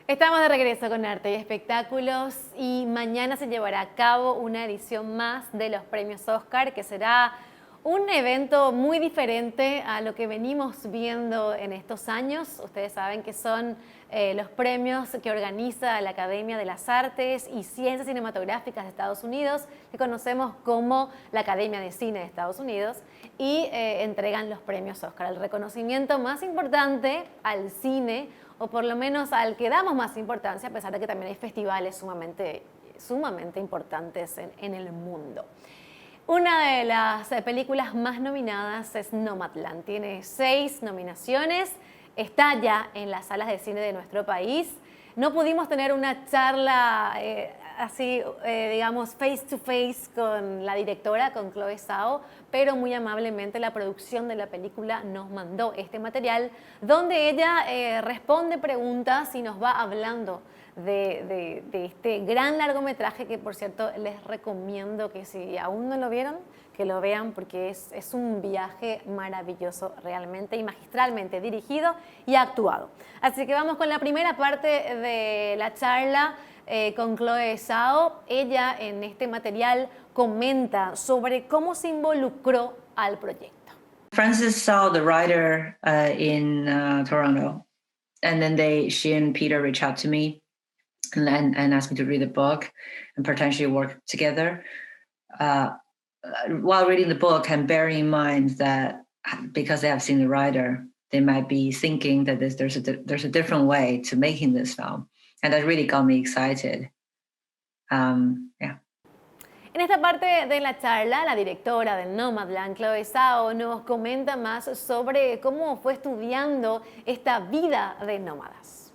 Estamos de regreso con Arte y Espectáculos y mañana se llevará a cabo una edición más de los premios Óscar, que será un evento muy diferente a lo que venimos viendo en estos años. Ustedes saben que son los premios que organiza la Academia de las Artes y Ciencias Cinematográficas de Estados Unidos, que conocemos como la Academia de Cine de Estados Unidos, y entregan los premios Óscar, el reconocimiento más importante al cine, o por lo menos al que damos más importancia, a pesar de que también hay festivales sumamente importantes en el mundo. Una de las películas más nominadas es Nomadland. Tiene 6 nominaciones, está ya en las salas de cine de nuestro país. No pudimos tener una charla digamos, face to face con la directora, con Chloé Zhao, pero muy amablemente la producción de la película nos mandó este material donde ella responde preguntas y nos va hablando de este gran largometraje que, por cierto, les recomiendo que si aún no lo vieron, que lo vean, porque es un viaje maravilloso realmente y magistralmente dirigido y actuado. Así que vamos con la primera parte de la charla con Chloé Zhao. Ella en este material comenta sobre cómo se involucró al proyecto. Frances saw the writer in Toronto, and then she and Peter reached out to me and asked me to read the book and potentially work together. While reading the book and bearing in mind that because they have seen the writer, they might be thinking that there's a different way to making this film. And that really got me excited. Yeah. En esta parte de la charla, la directora de Nomadland, Chloé Zhao, nos comenta más sobre cómo fue estudiando esta vida de nómadas.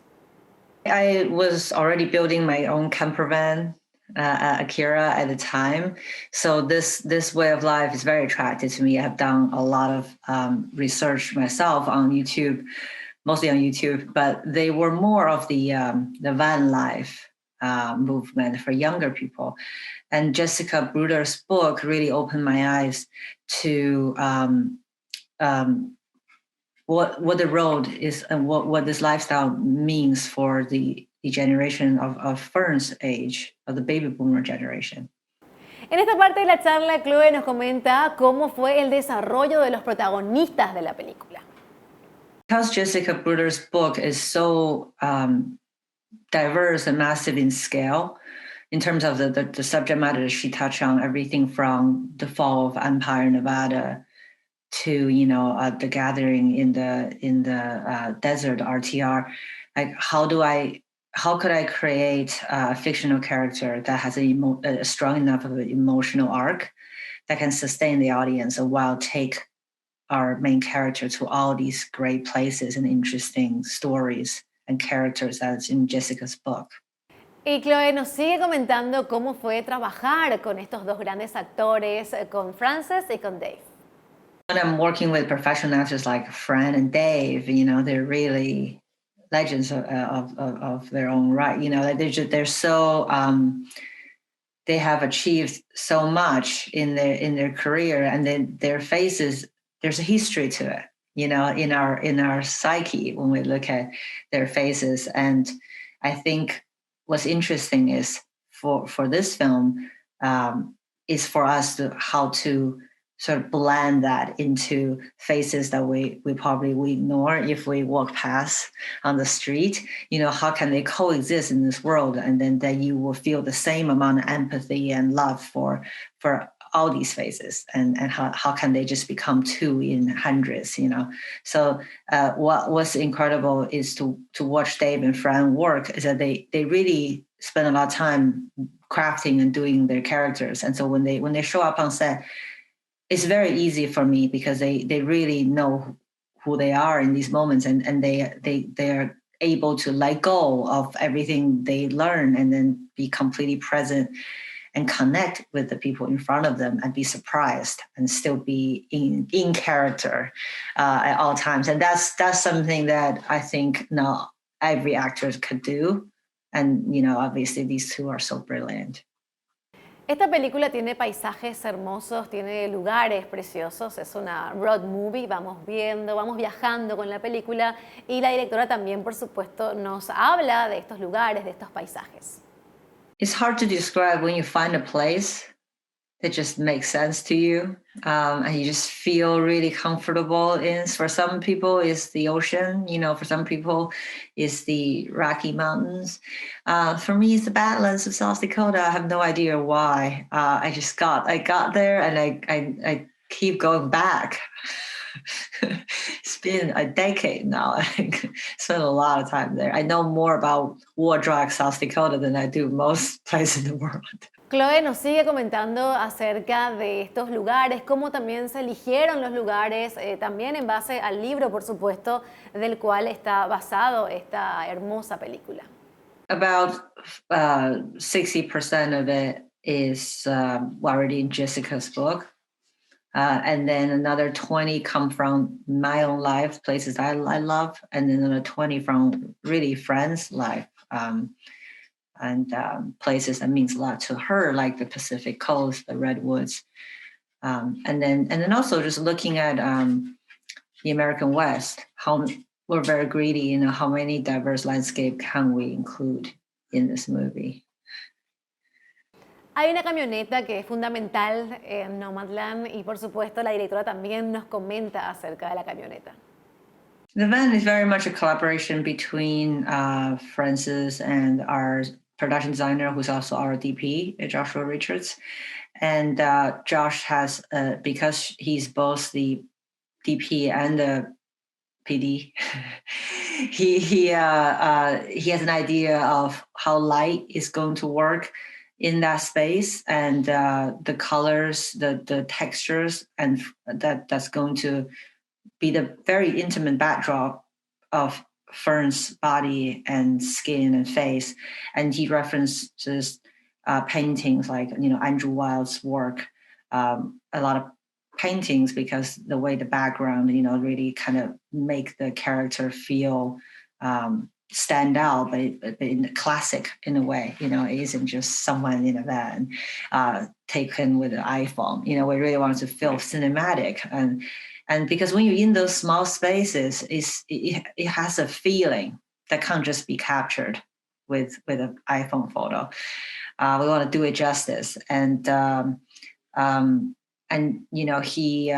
I was already building my own camper van, Akira, at the time. So this way of life is very attractive to me. I've done a lot of research myself on YouTube, mostly on YouTube, but they were more of the van life movement for younger people. And Jessica Bruder's book really opened my eyes to what the road is and what this lifestyle means for the generation of Fern's age, of the baby boomer generation. En esta parte de la charla, Chloé nos comenta cómo fue el desarrollo de los protagonistas de la película. Because Jessica Bruder's book is so diverse and massive in scale, in terms of the subject matter that she touched on, everything from the fall of Empire Nevada to the gathering in the desert, RTR. Like how could I create a fictional character that has a strong enough of an emotional arc that can sustain the audience while take our main character to all these great places and interesting stories and characters that's in Jessica's book. Y Chloé nos sigue comentando cómo fue trabajar con estos dos grandes actores, con Frances y con Dave. When I'm working with professional actors like Fran and Dave, they're really legends of their own right. They're so they have achieved so much in their career, and then their faces, there's a history to it. In our psyche when we look at their faces, and I think what's interesting is for this film is for us how to sort of blend that into faces that we probably ignore if we walk past on the street. How can they coexist in this world, and then that you will feel the same amount of empathy and love for all these faces, and how can they just become two in hundreds, So what's incredible is to watch Dave and Fran work is that they really spend a lot of time crafting and doing their characters. And so when they show up on set, it's very easy for me because they really know who they are in these moments, and they're able to let go of everything they learn and then be completely present and connect with the people in front of them and be surprised and still be in character at all times. And that's something that I think not every actor could do. And, obviously these two are so brilliant. Esta película tiene paisajes hermosos, tiene lugares preciosos, es una road movie, vamos viendo, vamos viajando con la película y la directora también, por supuesto, nos habla de estos lugares, de estos paisajes. It's hard to describe when you find a place that just makes sense to you, and you just feel really comfortable in. For some people, it's the ocean. For some people, it's the Rocky Mountains. For me, it's the Badlands of South Dakota. I have no idea why. I got there, and I keep going back. It's been a decade now. I spent a lot of time there. I know more about War Drive, South Dakota than I do most places in the world. Chloé nos sigue comentando acerca de estos lugares, cómo también se eligieron los lugares, también en base al libro, por supuesto, del cual está basado esta hermosa película. About 60% of it is already in Jessica's book. And then another 20 come from my own life, places I love, and then another 20 from really friends' life. And places that means a lot to her, like the Pacific Coast, the redwoods, and then also just looking at the American West. How we're very greedy, how many diverse landscape can we include in this movie? Hay una camioneta que es fundamental en Nomadland y por supuesto la directora también nos comenta acerca de la camioneta. The van is very much a collaboration between Francis and our production designer, who's also our DP, Joshua Richards. And Josh has, because he's both the DP and the PD, he has an idea of how light is going to work in that space, and the colors, the textures, and that's going to be the very intimate backdrop of Fern's body and skin and face. And he references paintings like, Andrew Wild's work, a lot of paintings, because the way the background, really kind of make the character feel stand out, but in the classic in a way, it isn't just someone in a van taken with an iPhone. We really want to feel cinematic. And because when you're in those small spaces, it has a feeling that can't just be captured with an iPhone photo. We want to do it justice. And he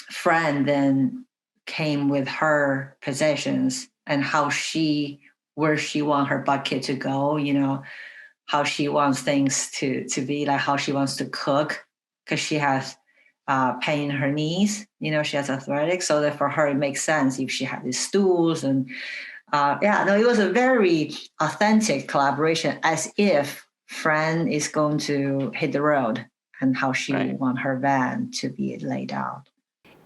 Fran then came with her possessions and where she want her bucket to go, how she wants things to be, like how she wants to cook, because she has pain in her knees, she has arthritic, so that for her it makes sense if she had these stools. And it was a very authentic collaboration, as if Fran is going to hit the road and how she want her van to be laid out.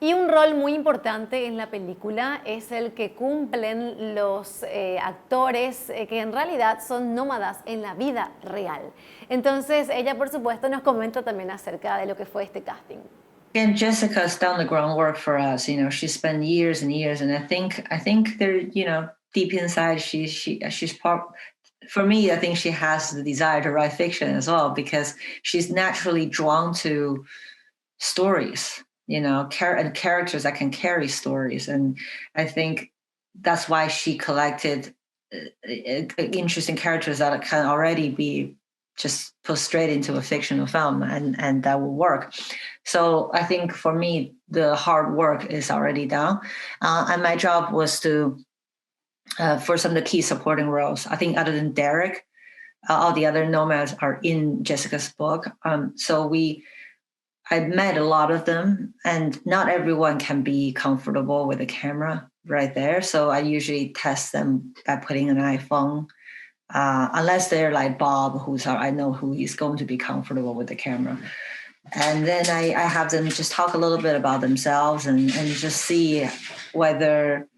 Y un rol muy importante en la película es el que cumplen los actores que en realidad son nómadas en la vida real. Entonces ella, por supuesto, nos comenta también acerca de lo que fue este casting. And Jessica's done the groundwork for us. She spent years and years, and I think there, deep inside, she's for me, I think she has the desire to write fiction as well, because she's naturally drawn to stories, and characters that can carry stories. And I think that's why she collected interesting characters that can already be just put straight into a fictional film, and that will work. So I think for me, the hard work is already done. And my job was to, for some of the key supporting roles, I think other than Derek, all the other nomads are in Jessica's book. So I met a lot of them, and not everyone can be comfortable with a camera right there. So I usually test them by putting an iPhone, unless they're like Bob, I know who is going to be comfortable with the camera. And then I have them just talk a little bit about themselves and just see whether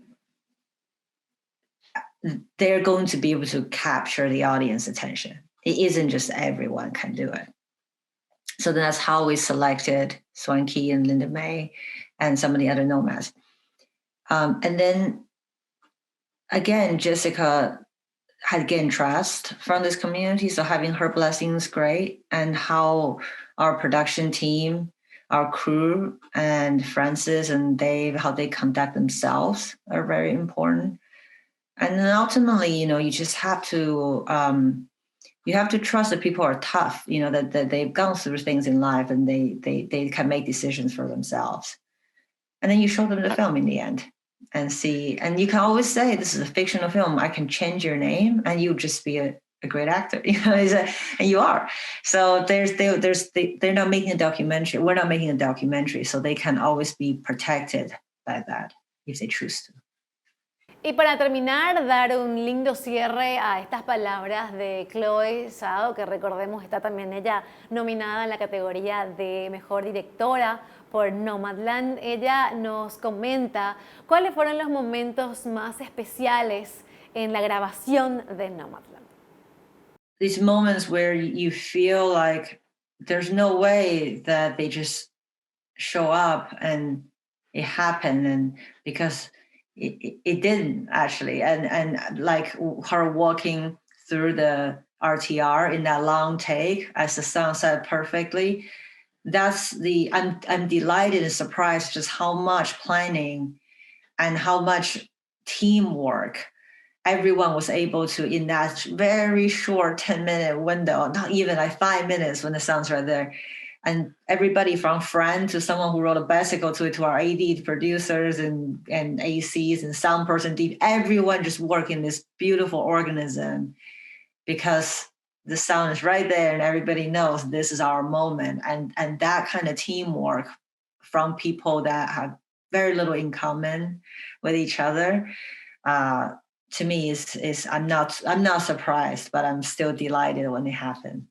they're going to be able to capture the audience attention. It isn't just everyone can do it. So that's how we selected Swanky and Linda May and some of the other nomads. And then again, Jessica had gained trust from this community. So having her blessing is great. And how our production team, our crew, and Francis and Dave, how they conduct themselves are very important. And then ultimately, you just have to trust that people are tough, that they've gone through things in life and they can make decisions for themselves. And then you show them the film in the end and see, and you can always say, this is a fictional film. I can change your name and you'll just be a great actor, and you are. So they're not making a documentary. We're not making a documentary. So they can always be protected by that if they choose to. Y para terminar, dar un lindo cierre a estas palabras de Chloé Zhao, que recordemos está también ella nominada en la categoría de Mejor Directora por Nomadland. Ella nos comenta cuáles fueron los momentos más especiales en la grabación de Nomadland. These moments where you feel like there's no way that they just show up and it happened, and because it didn't actually, and like her walking through the RTR in that long take as the sun set perfectly, I'm delighted and surprised just how much planning and how much teamwork everyone was able to, in that very short 10-minute window, not even like 5 minutes when the sun's right there. And everybody from friend to someone who rode a bicycle to our AD producers and ACs and sound person, everyone just working this beautiful organism, because the sound is right there and everybody knows this is our moment. And that kind of teamwork from people that have very little in common with each other, to me is I'm not surprised, but I'm still delighted when it happened.